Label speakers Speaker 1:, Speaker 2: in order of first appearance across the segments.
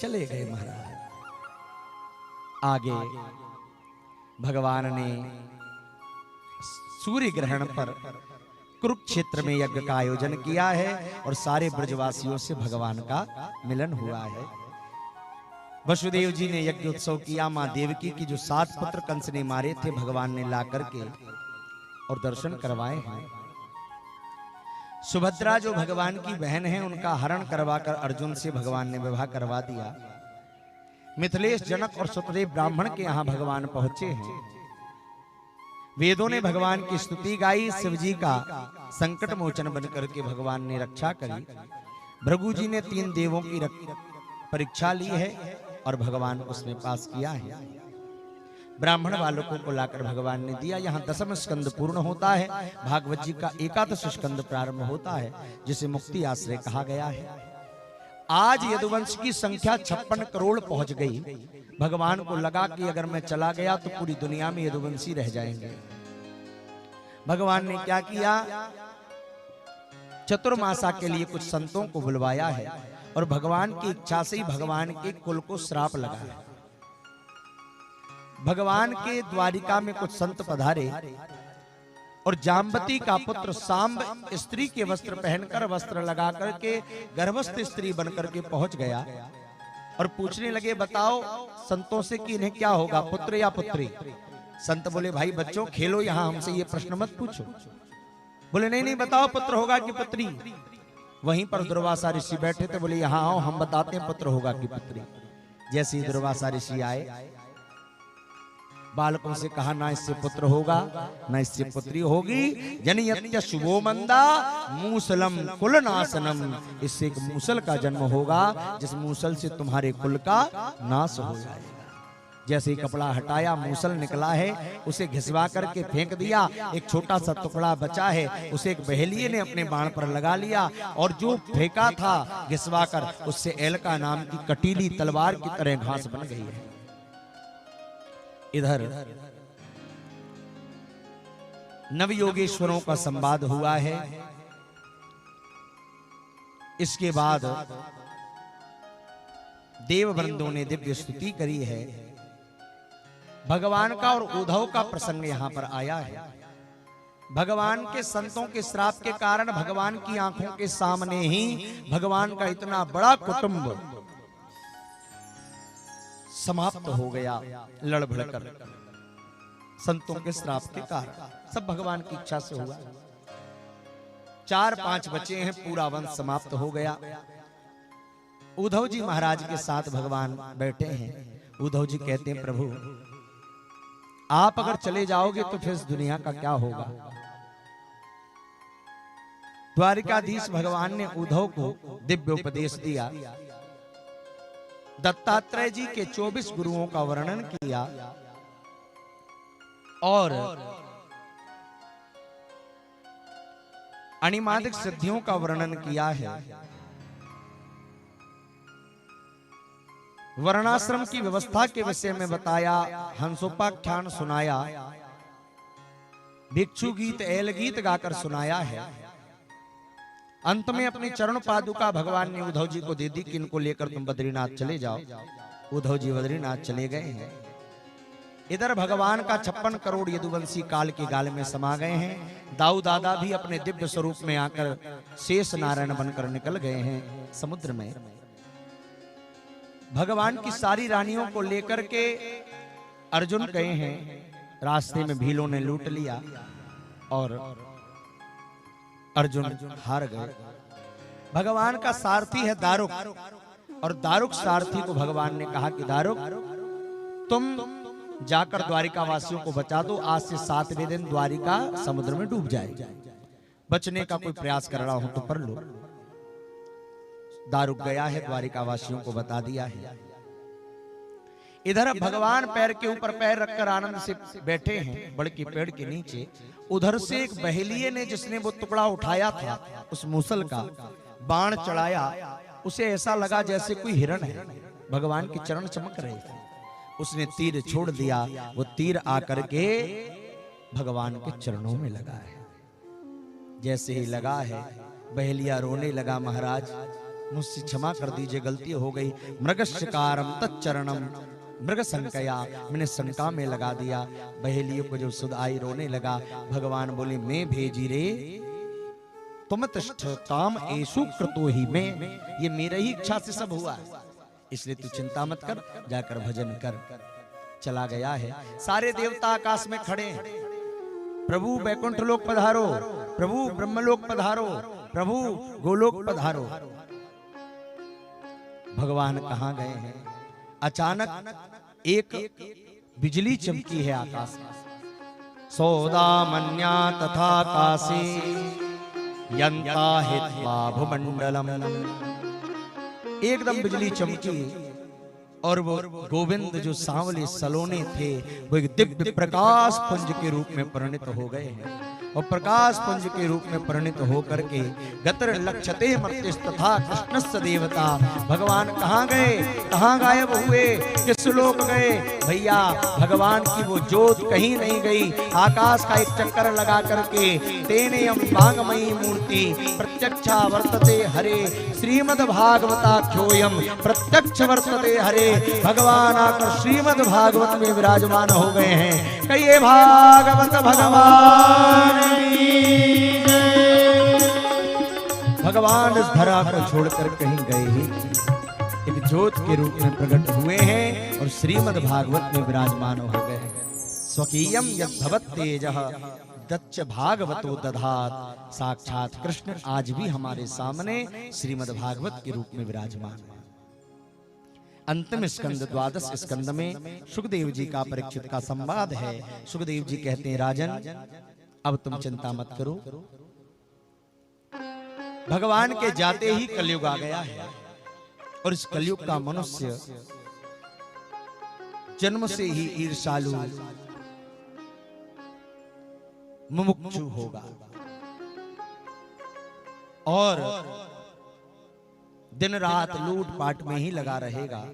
Speaker 1: चले गए महाराज। आगे भगवान ने सूर्य ग्रहण पर कुरुक्षेत्र में यज्ञ का आयोजन किया है और सारे ब्रजवासियों से भगवान का मिलन हुआ है। वसुदेव जी ने यज्ञ उत्सव किया। मां देवकी की जो 7 पुत्र कंस ने मारे थे भगवान ने ला करके और दर्शन करवाए हैं। सुभद्रा जो भगवान की बहन है उनका हरण करवाकर अर्जुन से भगवान ने विवाह करवा दिया। मिथिलेश, जनक और सुतदेव ब्राह्मण के यहां भगवान पहुंचे हैं। वेदों ने भगवान की स्तुति गाई। शिव जी का संकट मोचन बनकर के भगवान ने रक्षा करी। भृगु जी ने 3 देवों की परीक्षा ली है और भगवान उसमें पास किया है। ब्राह्मण बालकों को लाकर भगवान ने दिया। यहाँ 10वां स्कंद पूर्ण होता है। भागवत जी का 81वां स्कंद प्रारंभ होता है जिसे मुक्ति आश्रय कहा गया है। आज यदुवंश की संख्या 56 करोड़ पहुंच गई। भगवान को लगा कि अगर मैं चला गया तो पूरी दुनिया में यदुवंशी रह जाएंगे। भगवान ने क्या किया, चतुर्मासा के लिए कुछ संतों को बुलवाया है और भगवान की इच्छा से ही भगवान के कुल को श्राप लगा है। भगवान के द्वारिका में कुछ संत पधारे और जाम्बती का पुत्र सांब स्त्री के वस्त्र पहनकर, वस्त्र लगा करके गर्भस्थ स्त्री बनकर के पहुंच गया और पूछने लगे, बताओ संतों से कि इन्हें क्या होगा, पुत्र या पुत्री। संत बोले, भाई बच्चों खेलो, यहां हमसे ये प्रश्न मत पूछो। बोले नहीं नहीं, बताओ पुत्र होगा कि पुत्री। वहीं पर दुर्वासा ऋषि बैठे थे। बोले यहां आओ, हम बताते हैं पुत्र होगा कि पुत्री। जैसे ही दुर्वासा ऋषि आए, बालकों से कहा, ना इससे पुत्र होगा ना इससे पुत्री होगी। जनयत्य शुभो मंदा मूसलम कुल नाशनम। इससे एक मूसल का जन्म होगा जिस मूसल से तुम्हारे कुल का नाश हो जाएगा। जैसे ही कपड़ा हटाया, मूसल निकला है, उसे घिसवा करके फेंक दिया। एक छोटा सा टुकड़ा बचा है, उसे एक बहेलिये ने अपने बाण पर लगा लिया और जो फेंका था घिसवा कर, उससे एलका नाम की कटीली तलवार की तरह घास बन गई है। इधर नवयोगेश्वरों का संवाद हुआ है। इसके बाद देववृंदों ने दिव्य स्तुति करी है। भगवान का और उद्धव का प्रसंग यहां पर आया है। भगवान के संतों के श्राप के कारण भगवान की आंखों के सामने ही भगवान का इतना बड़ा कुटुंब समाप्त हो गया, लड़ भिड़कर। संतों के श्राप के कारण सब भगवान की इच्छा से हुआ। 4-5 बचे हैं, पूरा वंश समाप्त हो गया। उद्धव जी महाराज के साथ भगवान बैठे हैं। उद्धव जी कहते हैं, प्रभु आप अगर चले जाओगे तो फिर इस दुनिया का क्या होगा। द्वारिकाधीश भगवान ने उद्धव को दिव्य उपदेश दिया। दत्तात्रेय जी के 24 गुरुओं का वर्णन किया और अणिमादिक सिद्धियों का वर्णन किया है। वर्णाश्रम की व्यवस्था के विषय में बताया, हंसोपाख्यान सुनाया, भिक्षु गीत एल गीत गाकर सुनाया है। अंत में अपनी चरण पादुका भगवान ने उद्धव जी को दे दी कि इनको लेकर तुम बद्रीनाथ चले जाओ। उद्धव जी बद्रीनाथ चले गए हैं। इधर भगवान का 56 करोड़ यदुवंशी काल के गाल में समा गए हैं। दाऊ दादा भी अपने दिव्य स्वरूप में आकर शेष नारायण बनकर निकल गए हैं समुद्र में। भगवान की सारी रानियों को लेकर के अर्जुन गए हैं। रास्ते में भीलों ने लूट लिया और अर्जुन हार गए। भगवान का सारथी है दारुक और दारुक सारथी को भगवान ने कहा कि दारुक तुम जाकर द्वारिका वासियों को बचा दो। आज से 7वें दिन द्वारिका समुद्र में डूब जाएगी। बचने का कोई प्रयास कर रहा हो तो कर लो। दारुक गया है, द्वारिका वासियों को बता दिया है। इधर भगवान पैर के ऊपर पैर रखकर आनंद से बैठे हैं बड़ के पेड़ के नीचे। उधर से एक बहेलिये ने, जिसने वो टुकड़ा उठाया था उस मूसल का, बाण चढ़ाया। उसे ऐसा लगा जैसे कोई हिरण है। भगवान के चरण चमक रहे थे। उसने तीर छोड़ दिया। वो तीर आकर के भगवान के चरणों में लगा है। जैसे ही लगा है, बहेलिया रोने लगा, महाराज मुझसे क्षमा कर दीजिए, गलती हो गई। मृगशकारम तच्चरणम मृग संकया, मैंने शंका में लगा दिया। बहेलियों को जो सुध आई रोने लगा। भगवान बोले मैं भेजी रे, तुम तिष्ठ काम एसु कृतो ही मैं, ये मेरी ही इच्छा से सब हुआ, इसलिए तू चिंता मत कर, जाकर भजन कर। चला गया है। सारे देवता आकाश में खड़े हैं। प्रभु बैकुंठ लोक पधारो, प्रभु ब्रह्मलोक पधारो, प्रभु गोलोक पधारो। भगवान कहां गए हैं? अचानक एक बिजली चमकी है आकाश में। सौदामन्या तथा काशी यंता हित्वा भूमंडलम। एकदम बिजली चमकी और वो गोविंद जो सांवले सलोने थे वो एक दिव्य प्रकाश पुंज के रूप में परिणत हो गए हैं। और प्रकाश पुंज के रूप में परिणत होकर के गतर लक्षते मर्त्यस्तथा कृष्णस्य देवता। भगवान कहाँ गए, कहाँ गायब हुए, किस लोक गए? भैया भगवान की वो ज्योत कहीं नहीं गई। आकाश का एक चक्कर लगा करके तेनेयम वांगमयी मूर्ति प्रत्यक्षा वर्तते हरे, श्रीमद् भागवताख्योयम प्रत्यक्ष वर्तते हरे। भगवान आकर श्रीमद् भागवत में विराजमान हो गए हैं। कहिए भागवत भगवान। भगवान इस धरा को छोड़कर कहीं गए ही, एक ज्योत के रूप में प्रकट हुए हैं और श्रीमद् भागवत में विराजमान हो गए हैं। स्वकीयम यद्भवत् तेजः दच्च भागवतो दधात। साक्षात कृष्ण आज भी हमारे सामने श्रीमद् भागवत के रूप में विराजमान है। अंतिम स्कंद द्वादश स्कंद में सुखदेव जी का परीक्षित का संवाद है। सुखदेव जी कहते हैं राजन अब तुम चिंता मत करो, भगवान के जाते ही कलयुग आ गया है और इस कलयुग का मनुष्य जन्म से ही ईर्ष्यालु मुमुक्षु होगा और दिन रात लूट पाट में ही लगा रहेगा।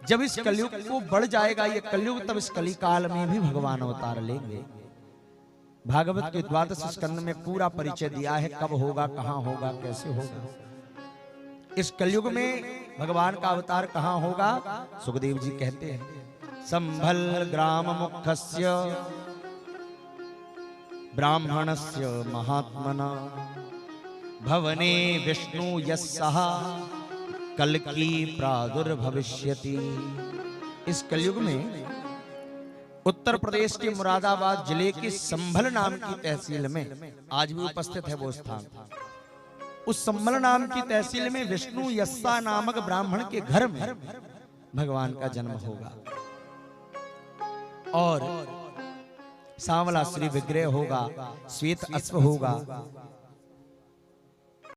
Speaker 1: जब इस कलयुग को बढ़ जाएगा ये कलयुग, तब इस कली काल में भी भगवान अवतार लेंगे। भागवत के द्वादश स्कंद में पूरा परिचय दिया है, कब होगा, कहां होगा, कैसे होगा। इस कलयुग में भगवान का अवतार कहां होगा? सुखदेव जी कहते हैं संभल ग्राम मुखस्य ब्राह्मणस्य महात्मना भवने विष्णु यस्सः कल्की प्रादुर्भविष्यति। इस कलयुग में उत्तर प्रदेश के मुरादाबाद जिले के संभल नाम की तहसील में आज भी उपस्थित है वो स्थान। उस संभल नाम की तहसील में विष्णु यस्सा नामक ब्राह्मण के घर में भगवान का जन्म होगा और सांवला श्री विग्रह होगा, श्वेत अश्व होगा,